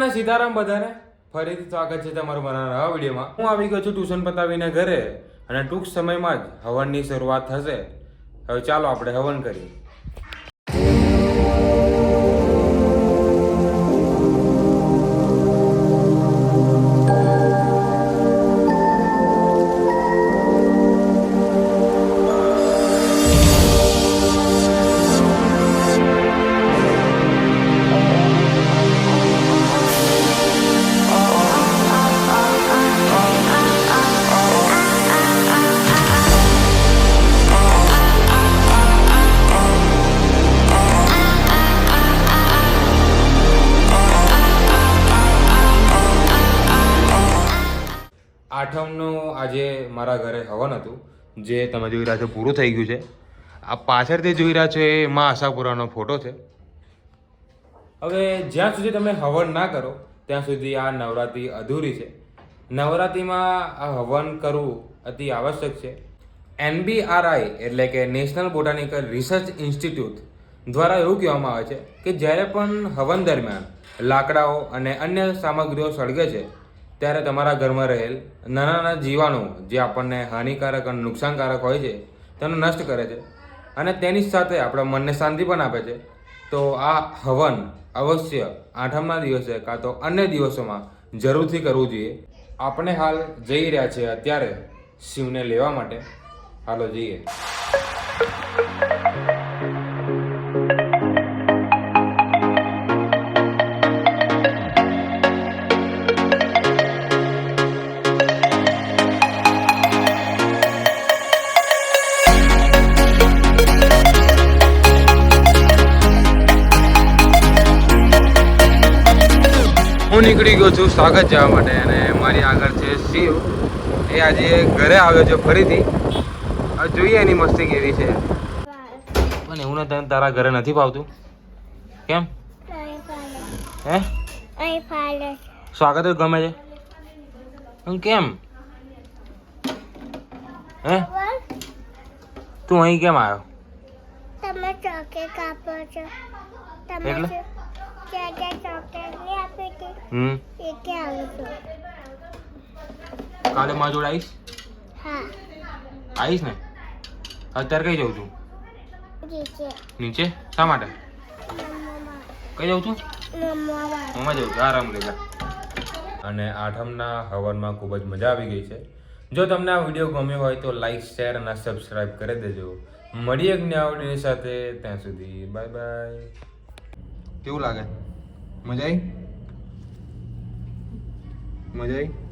અને સીતારામ બધાને ફરીથી સ્વાગત છે તમારું મારા નવા વિડીયોમાં. હું આવી ગયો છું ટ્યુશન પતાવીને ઘરે અને ટૂંક સમયમાં જ હવનની શરૂઆત થશે. હવે ચાલો આપણે હવન કરીએ. આઠમનું આજે મારા ઘરે હવન હતું, જે તમે જોઈ રહ્યા છો પૂરું થઈ ગયું છે. આ પાછળથી જોઈ રહ્યા છો એ મા આશાપુરાનો ફોટો છે. હવે જ્યાં સુધી તમે હવન ના કરો ત્યાં સુધી આ નવરાત્રિ અધૂરી છે. નવરાત્રિમાં આ હવન કરવું અતિ આવશ્યક છે. NBRI એટલે કે નેશનલ બોટાનિકલ રિસર્ચ ઇન્સ્ટિટ્યૂટ દ્વારા એવું કહેવામાં આવે છે કે જ્યારે પણ હવન દરમિયાન લાકડાઓ અને અન્ય સામગ્રીઓ સળગે છે ત્યારે તમારા ઘરમાં રહેલ નાના નાના જીવાણુ જે આપણને હાનિકારક અને નુકસાનકારક હોય છે તેનો નષ્ટ કરે છે અને તેની સાથે આપણા મનને શાંતિ પણ આપે છે. તો આ હવન અવશ્ય આઠમના દિવસે કાં તો અન્ય દિવસોમાં જરૂરથી કરવું જોઈએ. આપણે હાલ જઈ રહ્યા છીએ અત્યારે શિવને લેવા માટે. હાલો જઈએ. હું નીકળી ગયો છું સ્વાગત જવા માટે અને મારી આગળ છે શિવ. એ આજે ઘરે આવ્યો છે ફરીથી. હવે જોઈએ એની મસ્તી કેવી છે. પણ એવું ને તને તારા ઘરે નથી ભાવતું કેમ? હે સ્વાગત જ ગમે છે પણ કેમ? હે તું અહીં કેમ આવ્યો? તમે ચોકલેટ કાપો છો. તમે એટલે? ચોકલેટ નહીં આપી હતી એ કે આવું છું. કાલે મારા જોડે આવીશ? હા આવીશ ને? અત્યારે કઈ જઉં છું? નીચે નીચે? શા માટે? મમ્મા કઈ જઉં છું? મમ્મા મમ્મા જઉં છું. આરામ લેજા. અને આઠમના હવનમાં ખૂબ જ મજા આવી ગઈ છે. જો તમને આ વિડીયો ગમ્યો હોય તો લાઈક, શેર અને સબસ્ક્રાઈબ કરી દેજો. મળીએ એક નવા વિડીયોની સાથે. ત્યાં સુધી બાય બાય. કેવું લાગે? મજા આવી? મજા આવી?